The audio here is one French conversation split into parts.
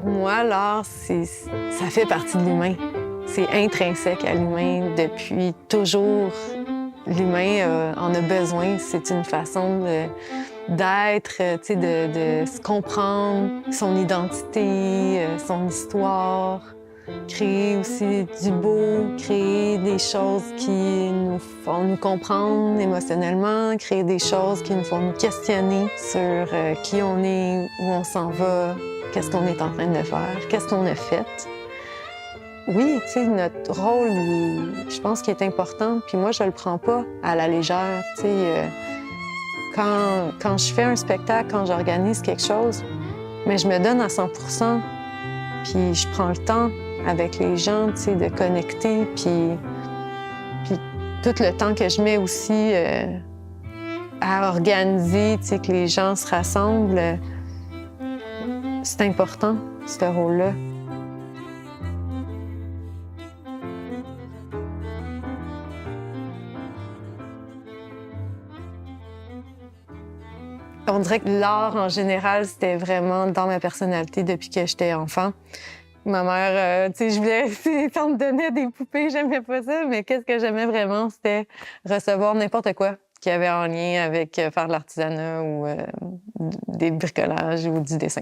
moi, l'art, ça fait partie de l'humain. C'est intrinsèque à l'humain depuis toujours. L'humain en a besoin. C'est une façon d'être, de se comprendre, son identité, son histoire. Créer aussi du beau, créer des choses qui nous font nous comprendre émotionnellement, créer des choses qui nous font nous questionner sur qui on est, où on s'en va, qu'est-ce qu'on est en train de faire, qu'est-ce qu'on a fait. Oui, tu sais, notre rôle, je pense qu'il est important, puis moi, je le prends pas à la légère, tu sais. Quand je fais un spectacle, quand j'organise quelque chose, mais je me donne à 100 % puis je prends le temps avec les gens, tu sais, de connecter, puis tout le temps que je mets aussi à organiser, tu sais, que les gens se rassemblent, c'est important, ce rôle-là. On dirait que l'art, en général, c'était vraiment dans ma personnalité depuis que j'étais enfant. Ma mère, tu sais, je voulais, quand on me donnait des poupées, j'aimais pas ça, mais qu'est-ce que j'aimais vraiment, c'était recevoir n'importe quoi qui avait en lien avec faire de l'artisanat ou des bricolages ou du dessin.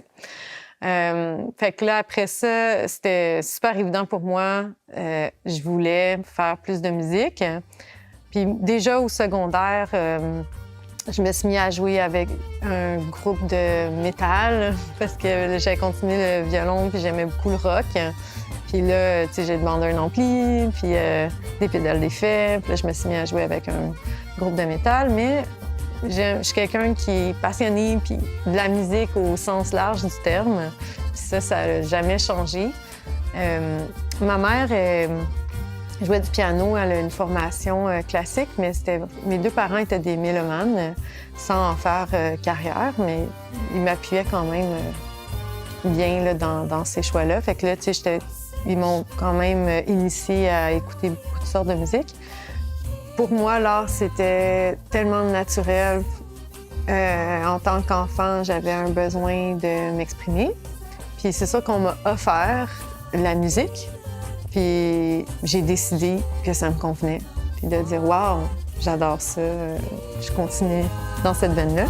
Fait que là, après ça, c'était super évident pour moi. Je voulais faire plus de musique. Puis déjà au secondaire, je me suis mis à jouer avec un groupe de métal parce que j'avais continué le violon puis j'aimais beaucoup le rock. Puis là, tu sais, j'ai demandé un ampli, puis des pédales d'effet. Puis là, je me suis mis à jouer avec un groupe de métal. Mais je suis quelqu'un qui est passionné puis de la musique au sens large du terme. Puis ça n'a jamais changé. Ma mère jouait du piano, elle a une formation classique, mais mes deux parents étaient des mélomanes, sans en faire carrière, mais ils m'appuyaient quand même bien là, dans ces choix-là. Fait que là, tu sais, ils m'ont quand même initiée à écouter beaucoup de sortes de musique. Pour moi, l'art, c'était tellement naturel. En tant qu'enfant, j'avais un besoin de m'exprimer. Puis c'est ça qu'on m'a offert, la musique. Puis j'ai décidé que ça me convenait. Puis de dire « Wow, j'adore ça, je continue dans cette veine-là ».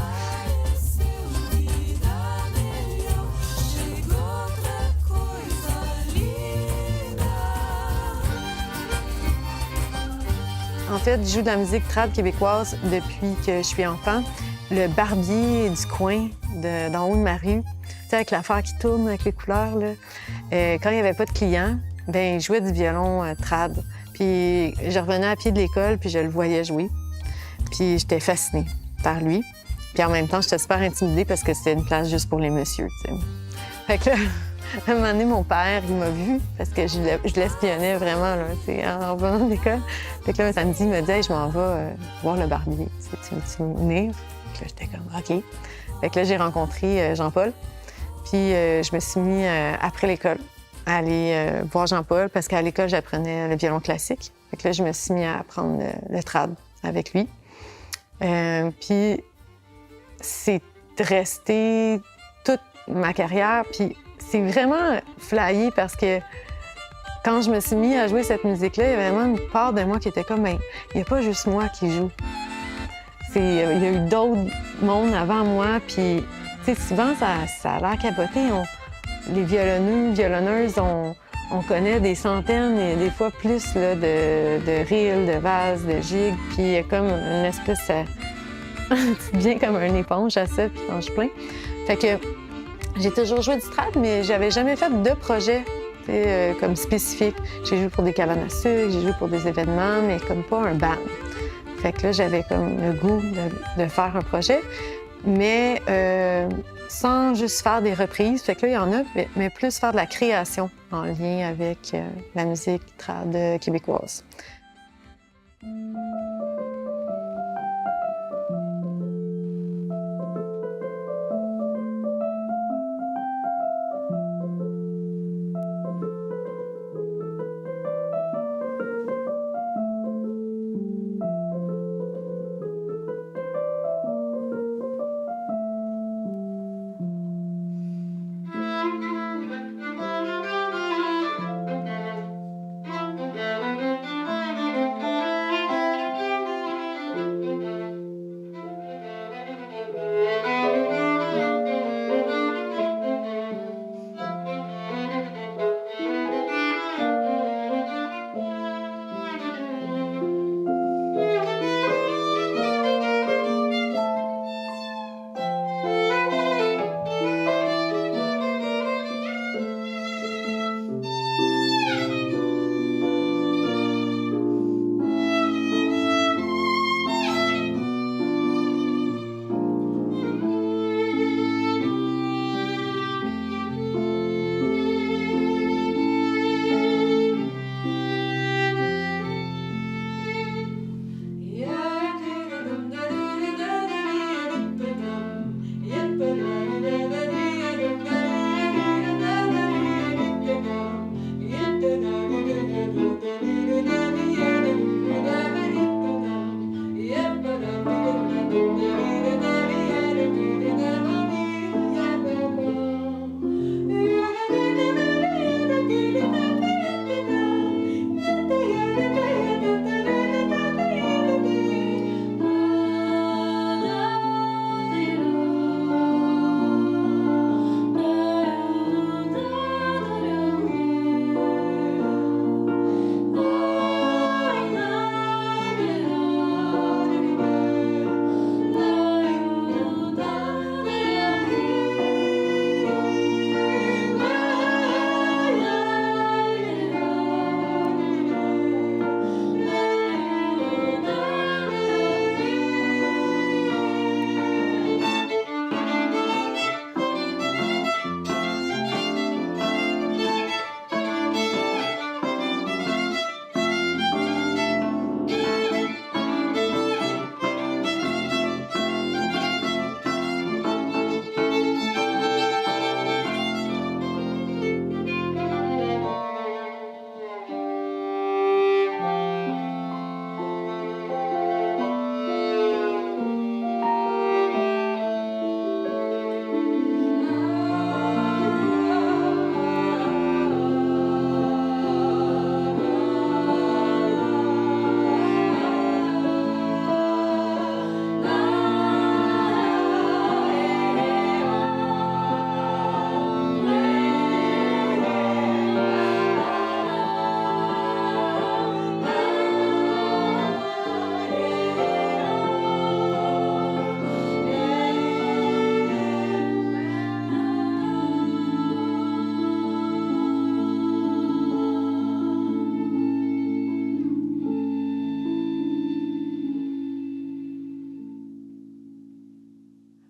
En fait, je joue de la musique trad québécoise depuis que je suis enfant. Le barbier du coin, d'en haut de ma rue, tu sais, avec l'affaire qui tourne avec les couleurs, là. Quand il n'y avait pas de clients, ben, je jouais du violon trad. Puis je revenais à pied de l'école, puis je le voyais jouer. Puis j'étais fascinée par lui. Puis en même temps, j'étais super intimidée parce que c'était une place juste pour les messieurs, tu sais. Fait que là, à un moment donné, mon père, il m'a vue parce que je l'espionnais vraiment, là, tu sais, en revenant de l'école. Fait que là, un samedi, il m'a dit hey, « Je m'en vais voir le barbier. Tu veux venir? » Fait que là, j'étais comme « OK. » Fait que là, j'ai rencontré Jean-Paul. Puis je me suis mis, après l'école, à aller voir Jean-Paul parce qu'à l'école, j'apprenais le violon classique. Fait que là, je me suis mis à apprendre le trad avec lui. Puis c'est resté toute ma carrière. Puis c'est vraiment flyé parce que quand je me suis mis à jouer cette musique-là, il y avait vraiment une part de moi qui était comme, ben, il n'y a pas juste moi qui joue. Il y a eu d'autres mondes avant moi, puis souvent, ça a l'air capoté. Les violonneux, violonneuses, on connaît des centaines et des fois plus là, de reels, de vases, de gigs, puis il y a comme une espèce... tu deviens comme une éponge à ça, puis quand je plains. Fait que j'ai toujours joué du trad, mais j'avais jamais fait de projet comme spécifique. J'ai joué pour des cabanes à sucre, j'ai joué pour des événements, mais comme pas un band. Fait que là, j'avais comme le goût de faire un projet, mais sans juste faire des reprises. Fait que là, il y en a, mais plus faire de la création en lien avec la musique trad québécoise.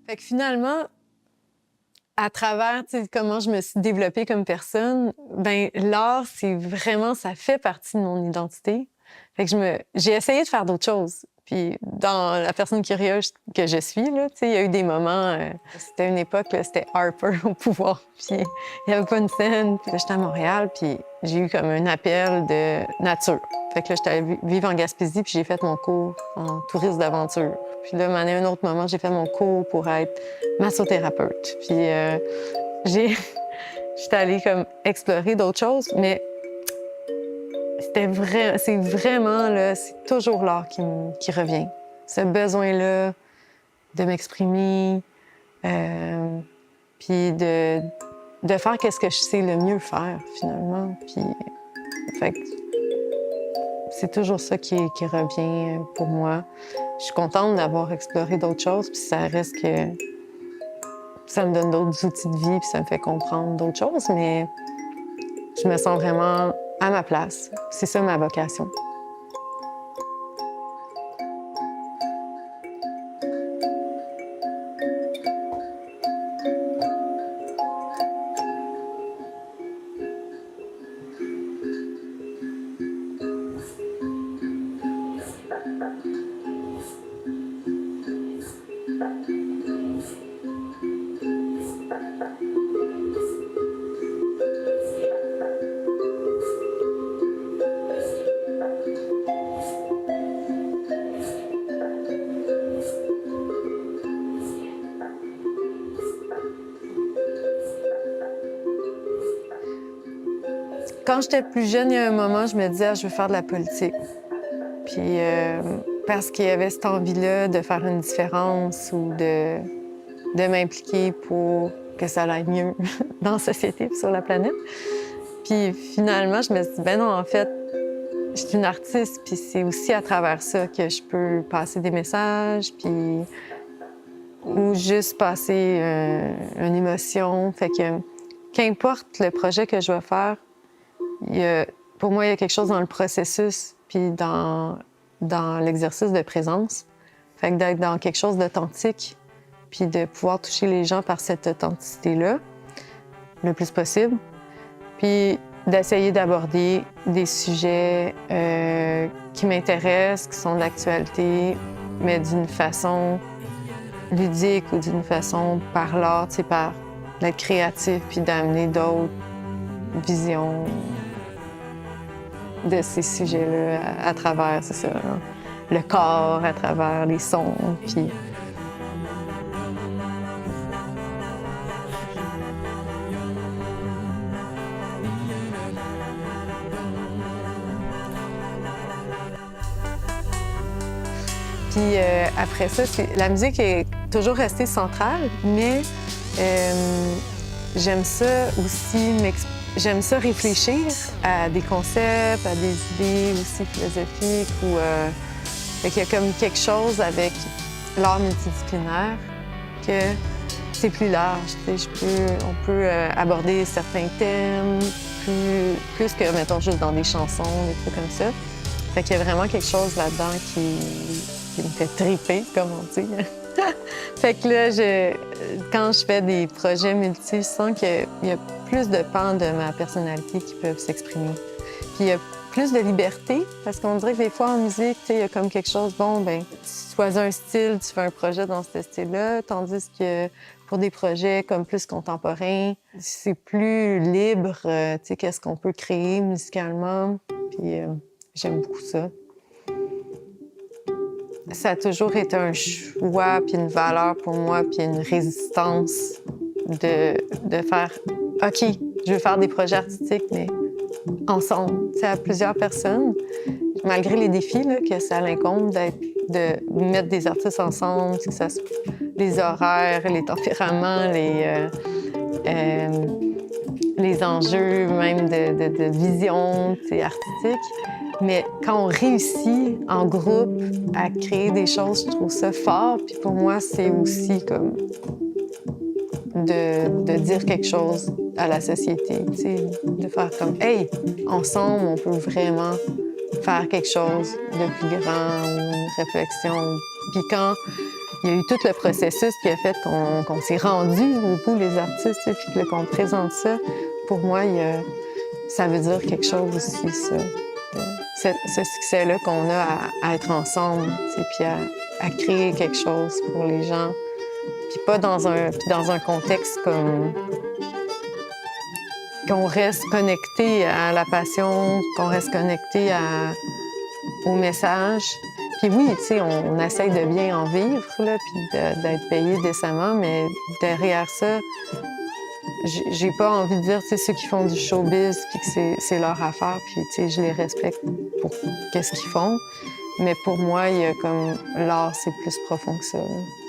Fait que finalement, à travers comment je me suis développée comme personne, ben l'art, c'est vraiment, ça fait partie de mon identité. Fait que j'ai essayé de faire d'autres choses. Puis dans la personne curieuse que je suis, là, il y a eu des moments, c'était une époque, là, c'était Harper au pouvoir, puis il n'y avait pas une scène. Puis là, j'étais à Montréal, puis j'ai eu comme un appel de nature. Fait que là, j'étais allée vivre en Gaspésie, puis j'ai fait mon cours en tourisme d'aventure. Puis là, à un autre moment, j'ai fait mon cours pour être massothérapeute. Puis j'étais allée comme explorer d'autres choses, mais c'est vraiment, là, c'est toujours l'art qui revient. Ce besoin-là de m'exprimer, puis de faire qu'est-ce que je sais le mieux faire, finalement. Puis, fait que c'est toujours ça qui revient pour moi. Je suis contente d'avoir exploré d'autres choses, puis ça reste que ça me donne d'autres outils de vie, puis ça me fait comprendre d'autres choses, mais je me sens vraiment à ma place. C'est ça ma vocation. Quand j'étais plus jeune, il y a un moment, je me disais, je veux faire de la politique. Puis parce qu'il y avait cette envie-là de faire une différence ou de m'impliquer pour que ça aille mieux dans la société et sur la planète. Puis finalement, je me suis dit, ben non, en fait, je suis une artiste, puis c'est aussi à travers ça que je peux passer des messages, puis ou juste passer une émotion. Fait que qu'importe le projet que je vais faire, pour moi, il y a quelque chose dans le processus puis dans l'exercice de présence. Fait que d'être dans quelque chose d'authentique puis de pouvoir toucher les gens par cette authenticité-là le plus possible. Puis d'essayer d'aborder des sujets qui m'intéressent, qui sont de l'actualité, mais d'une façon ludique ou d'une façon par l'art, par d'être créatif puis d'amener d'autres visions de ces sujets-là à travers, c'est ça, hein, le corps, à travers les sons, puis... Puis après ça, la musique est toujours restée centrale, mais j'aime ça aussi j'aime ça réfléchir à des concepts, à des idées aussi philosophiques ou fait qu'il y a comme quelque chose avec l'art multidisciplinaire que c'est plus large. On peut aborder certains thèmes plus que, mettons, juste dans des chansons, des trucs comme ça. Fait qu'il y a vraiment quelque chose là-dedans qui me fait triper, comme on dit. Fait que là, quand je fais des projets multi, je sens qu'il y a plus de pans de ma personnalité qui peuvent s'exprimer. Puis il y a plus de liberté, parce qu'on dirait que des fois en musique, il y a comme quelque chose, bon, ben tu choisis un style, tu fais un projet dans ce style-là, tandis que pour des projets comme plus contemporains, c'est plus libre, qu'est-ce qu'on peut créer musicalement. Puis j'aime beaucoup ça. Ça a toujours été un choix, puis une valeur pour moi, puis une résistance de faire « OK, je veux faire des projets artistiques, mais ensemble, à plusieurs personnes. » Malgré les défis là, que ça incombe de mettre des artistes ensemble, que ça, les horaires, les tempéraments, les enjeux même de vision artistique. Mais quand on réussit en groupe à créer des choses, je trouve ça fort. Puis pour moi, c'est aussi comme de dire quelque chose à la société, de faire comme « Hey, ensemble, on peut vraiment faire quelque chose de plus grand ou une réflexion. » Puis quand il y a eu tout le processus qui a fait qu'on s'est rendu au bout, les artistes, puis qu'on présente ça. Pour moi, ça veut dire quelque chose aussi, ça. Ce succès-là qu'on a à être ensemble, puis à créer quelque chose pour les gens. Puis pas dans un contexte comme qu'on reste connecté à la passion, qu'on reste connecté au message. Puis oui, tu sais, on essaye de bien en vivre, là, puis d'être payé décemment, mais derrière ça, j'ai pas envie de dire, tu sais, ceux qui font du showbiz, puis que c'est leur affaire, puis tu sais, je les respecte pour qu'est-ce qu'ils font. Mais pour moi, il y a comme l'art, c'est plus profond que ça, là.